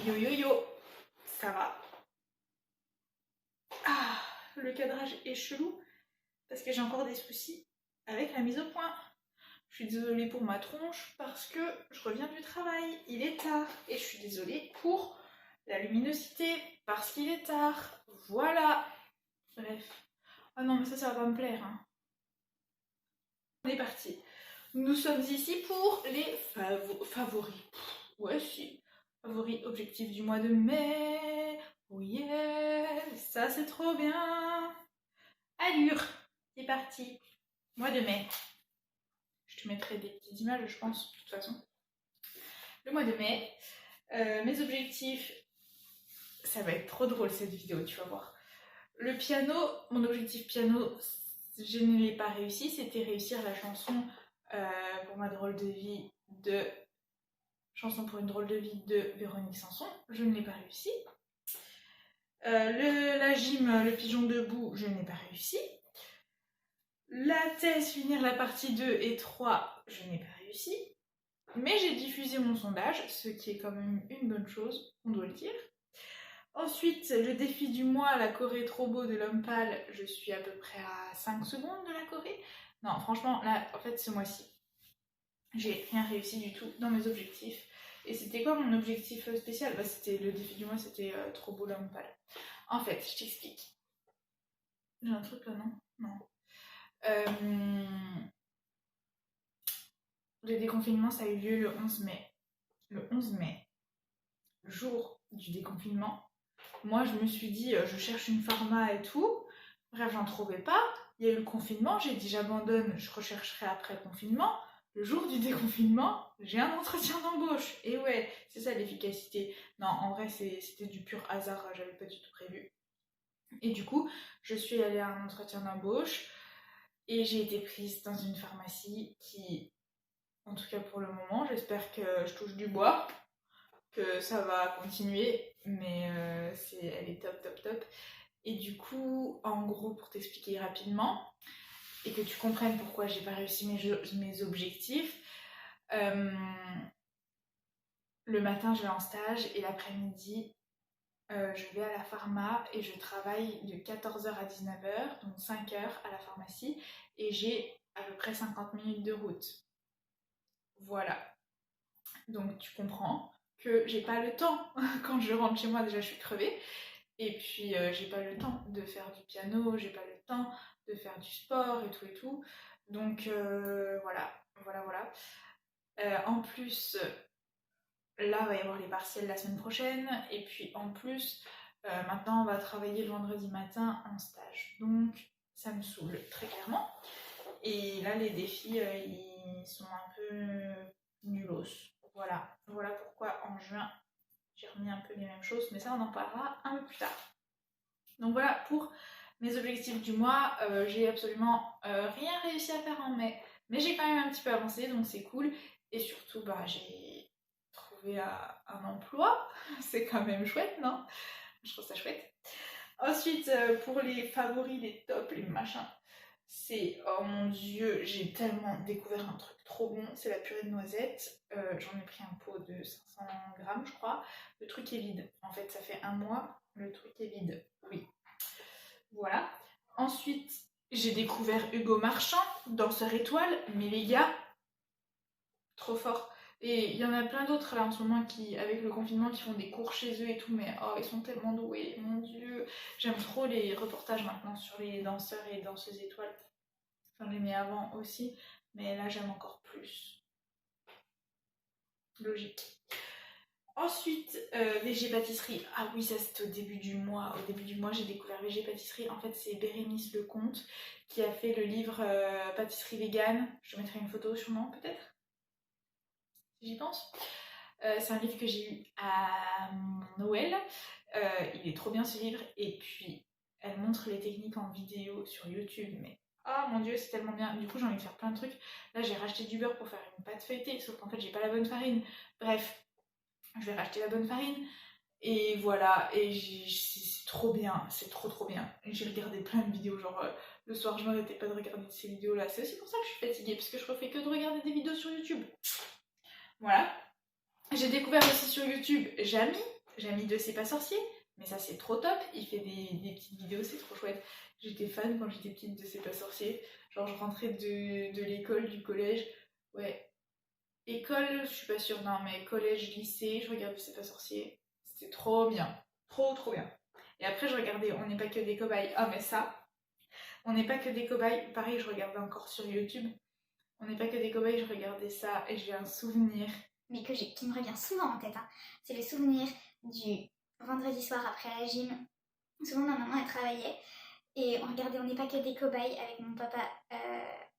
Yo yo yo, ça va. Ah, le cadrage est chelou parce que j'ai encore des soucis avec la mise au point. Je suis désolée pour ma tronche parce que je reviens du travail, il est tard. Et je suis désolée pour la luminosité parce qu'il est tard. Voilà. Bref. Ah non mais ça va pas me plaire. Hein. On est parti. Nous sommes ici pour les favoris. Ouais si. Favoris objectifs du mois de mai. Oh yeah. Ça c'est trop bien. Allure. C'est parti. Mois de mai. Je te mettrai des petites images, je pense, de toute façon. Le mois de mai. Mes objectifs. Ça va être trop drôle cette vidéo, tu vas voir. Le piano, mon objectif piano, je ne l'ai pas réussi. C'était réussir la chanson pour ma drôle de vie de... Chanson pour une drôle de vie de Véronique Sanson. Je ne l'ai pas réussi. La gym, le pigeon debout, je n'ai pas réussi. La thèse, finir la partie 2 et 3, je n'ai pas réussi. Mais j'ai diffusé mon sondage, ce qui est quand même une bonne chose, on doit le dire. Ensuite, le défi du mois, la Corée trop beau de l'homme pâle, je suis à peu près à 5 secondes de la Corée. Non, franchement, là, en fait, ce mois-ci, j'ai rien réussi du tout dans mes objectifs. Et c'était quoi mon objectif spécial? Bah, c'était le défi du mois, c'était trop beau l'homme pâle. En fait, je t'explique. J'ai un truc là, non? Non. Le déconfinement, ça a eu lieu le 11 mai. Le 11 mai, le jour du déconfinement, moi je me suis dit, je cherche une pharma et tout. Bref, j'en trouvais pas. Il y a eu le confinement, j'ai dit j'abandonne, je rechercherai après le confinement. Le jour du déconfinement, j'ai un entretien d'embauche. Et ouais, c'est ça l'efficacité. Non, en vrai, c'était du pur hasard, j'avais pas du tout prévu. Et du coup, je suis allée à un entretien d'embauche et j'ai été prise dans une pharmacie qui, en tout cas pour le moment, j'espère que je touche du bois, que ça va continuer, mais elle est top, top, top. Et du coup, en gros, pour t'expliquer rapidement, et que tu comprennes pourquoi j'ai pas réussi mes objectifs, le matin, je vais en stage, et l'après-midi, je vais à la pharma, et je travaille de 14h à 19h, donc 5 heures à la pharmacie, et j'ai à peu près 50 minutes de route. Voilà. Donc tu comprends que j'ai pas le temps, quand je rentre chez moi déjà je suis crevée, et puis j'ai pas le temps de faire du piano, j'ai pas le temps de faire du sport et tout, donc voilà. En plus, là il va y avoir les partiels la semaine prochaine, et puis en plus, maintenant on va travailler le vendredi matin en stage, donc ça me saoule très clairement, et là les défis ils sont un peu nulos. Voilà pourquoi en juin j'ai remis un peu les mêmes choses, mais ça on en parlera un peu plus tard. Donc voilà pour mes objectifs du mois. J'ai absolument rien réussi à faire en mai, mais j'ai quand même un petit peu avancé, donc c'est cool. Et surtout, j'ai trouvé un emploi, c'est quand même chouette, non? Je trouve ça chouette. Ensuite, pour les favoris, les tops, les machins, c'est, oh mon dieu, j'ai tellement découvert un truc trop bon, c'est la purée de noisettes. J'en ai pris un pot de 500 grammes, je crois. Le truc est vide. En fait, ça fait un mois, le truc est vide. Oui. Voilà. Ensuite, j'ai découvert Hugo Marchand, danseur étoile. Mais les gars, trop fort. Et il y en a plein d'autres là en ce moment qui, avec le confinement, qui font des cours chez eux et tout, mais oh, ils sont tellement doués, mon dieu. J'aime trop les reportages maintenant sur les danseurs et danseuses étoiles. Enfin, j'aimais avant aussi, mais là j'aime encore plus. Logique. Ensuite, VG Pâtisserie. Ah oui, ça c'était au début du mois. Au début du mois, j'ai découvert VG Pâtisserie. En fait, c'est Bérénice Lecomte qui a fait le livre Pâtisserie Végane. Je te mettrai une photo sûrement, peut-être, si j'y pense. C'est un livre que j'ai eu à Noël. Il est trop bien ce livre. Et puis, elle montre les techniques en vidéo sur YouTube, mais oh mon dieu, c'est tellement bien. Du coup, j'ai envie de faire plein de trucs. Là, j'ai racheté du beurre pour faire une pâte feuilletée, sauf qu'en fait, j'ai pas la bonne farine. Bref, je vais racheter la bonne farine. Et voilà, et c'est trop bien, c'est trop bien. J'ai regardé plein de vidéos, genre le soir, je m'arrêtais pas de regarder ces vidéos-là. C'est aussi pour ça que je suis fatiguée, parce que je refais que de regarder des vidéos sur YouTube. Voilà. J'ai découvert aussi sur YouTube Jamy. Jamie de C'est pas sorcier, mais ça c'est trop top, il fait des petites vidéos, c'est trop chouette. J'étais fan quand j'étais petite de C'est pas sorcier, genre je rentrais de l'école, du collège, ouais. École, je suis pas sûre, non, mais collège, lycée, je regardais C'est pas sorcier, c'était trop bien, trop bien. Et après je regardais On n'est pas que des cobayes, ah mais ça, On n'est pas que des cobayes, pareil je regardais encore sur YouTube, On n'est pas que des cobayes, je regardais ça et j'ai un souvenir. Mais qui me revient souvent en tête, hein. C'est le souvenir du vendredi soir après la gym. Souvent ma maman elle travaillait et on regardait On n'est pas que des cobayes avec mon papa.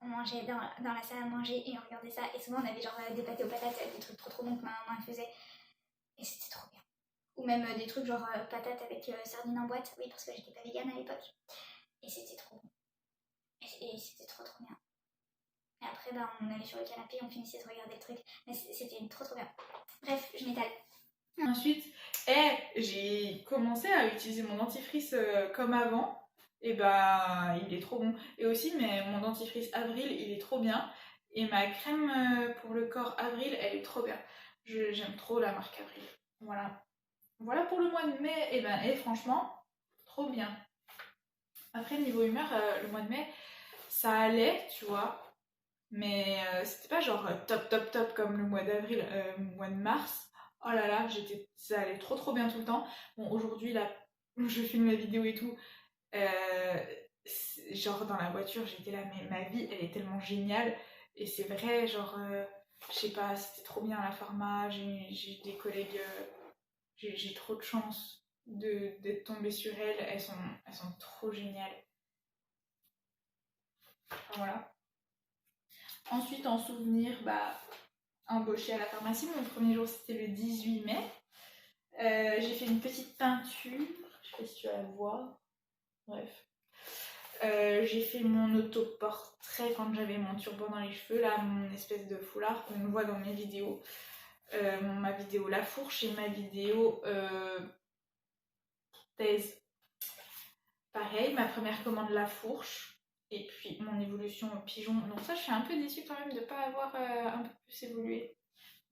On mangeait dans la salle à manger et on regardait ça. Et souvent on avait genre des pâtés aux patates, des trucs trop bons que ma maman elle faisait. Et c'était trop bien. Ou même des trucs genre patates avec sardines en boîte. Oui, parce que j'étais pas végane à l'époque. Et c'était trop bon. Et c'était trop bien. Et après, on allait sur le canapé, on finissait de regarder le truc. Mais c'était trop bien. Bref, je m'étale. Ensuite, j'ai commencé à utiliser mon dentifrice comme avant. Et bah, il est trop bon. Et aussi, mon dentifrice Avril, il est trop bien. Et ma crème pour le corps Avril, elle est trop bien. J'aime trop la marque Avril. Voilà. Voilà pour le mois de mai. Et franchement, trop bien. Après, niveau humeur, le mois de mai, ça allait, tu vois. Mais c'était pas genre top comme le mois d'avril, mois de mars. Oh là là, ça allait trop bien tout le temps. Bon, aujourd'hui, là, je filme la vidéo et tout. Genre dans la voiture, j'étais là, mais ma vie, elle est tellement géniale. Et c'est vrai, genre, je sais pas, c'était trop bien à la pharma. J'ai des collègues, j'ai trop de chance d'être tombée sur elles. Elles sont trop géniales. Enfin, voilà. Ensuite, en souvenir, bah, embauchée à la pharmacie. Mon premier jour, c'était le 18 mai. J'ai fait une petite peinture. Je sais pas si tu vas la voir. Bref. J'ai fait mon autoportrait quand j'avais mon turban dans les cheveux, là, mon espèce de foulard qu'on voit dans mes vidéos. Ma vidéo La Fourche et ma vidéo thèse. Pareil, ma première commande La Fourche. Et puis mon évolution au pigeon. Donc ça, je suis un peu déçue quand même de ne pas avoir un peu plus évolué.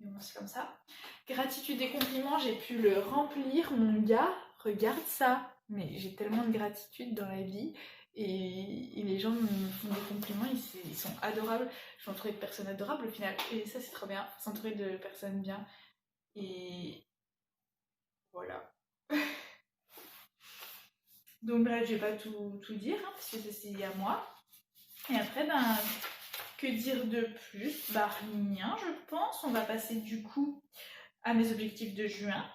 Mais bon, c'est comme ça. Gratitude et compliments, j'ai pu le remplir. Mon gars, regarde ça. Mais j'ai tellement de gratitude dans la vie. Et les gens me font des compliments, ils sont adorables. Je suis entourée de personnes adorables au final. Et ça, c'est trop bien. S'entourer de personnes bien. Et voilà. Donc bref, je vais pas tout dire, hein, parce que ça c'est à moi. Et après, que dire de plus? Bah rien, je pense. On va passer du coup à mes objectifs de juin.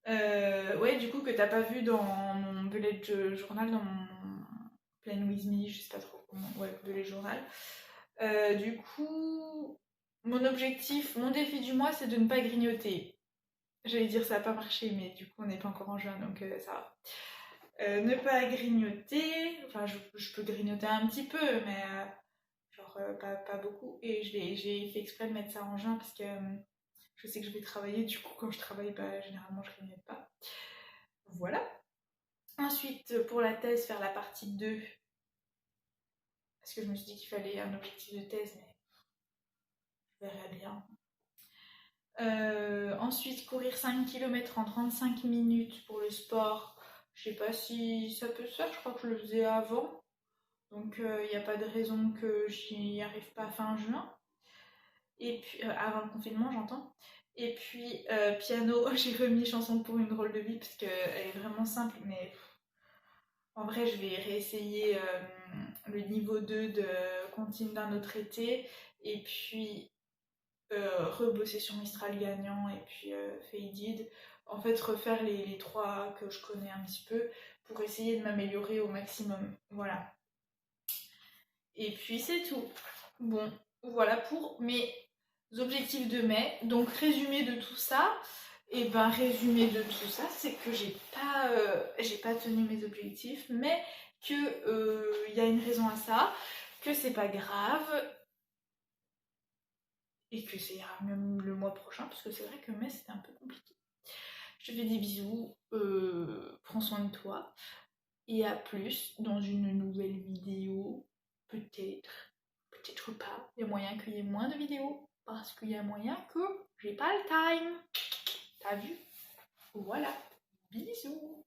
Ouais, du coup, que t'as pas vu dans mon bullet journal, dans mon Plan With Me, je sais pas trop comment, ouais, bullet journal. Du coup, mon objectif, mon défi du mois, c'est de ne pas grignoter. J'allais dire ça n'a pas marché, mais du coup, on n'est pas encore en juin, donc ça va. Ne pas grignoter, enfin, je peux grignoter un petit peu, mais genre pas beaucoup. Et j'ai fait exprès de mettre ça en juin parce que je sais que je vais travailler, du coup, quand je travaille, bah, généralement, je grignote pas. Voilà. Ensuite, pour la thèse, faire la partie 2. Parce que je me suis dit qu'il fallait un objectif de thèse, mais je verrai bien. Ensuite, courir 5 km en 35 minutes pour le sport. Je sais pas si ça peut se faire, je crois que je le faisais avant. Donc il n'y a pas de raison que j'y arrive pas fin juin. Et puis, avant le confinement, j'entends. Et puis, piano, j'ai remis Chanson pour une drôle de vie parce qu'elle est vraiment simple, mais en vrai, je vais réessayer le niveau 2 de Contine d'un autre été. Et puis, rebosser sur Mistral gagnant et puis Faded. En fait, refaire les trois que je connais un petit peu pour essayer de m'améliorer au maximum. Voilà. Et puis c'est tout. Bon, voilà pour mes objectifs de mai. Donc résumé de tout ça, et ben résumé de tout ça, c'est que j'ai pas tenu mes objectifs, mais que y a une raison à ça, que c'est pas grave et que ça ira même le mois prochain, parce que c'est vrai que mai c'était un peu compliqué. Je te fais des bisous, prends soin de toi et à plus dans une nouvelle vidéo, peut-être pas. Il y a moyen qu'il y ait moins de vidéos parce qu'il y a moyen que j'ai pas le time. T'as vu? Voilà, bisous.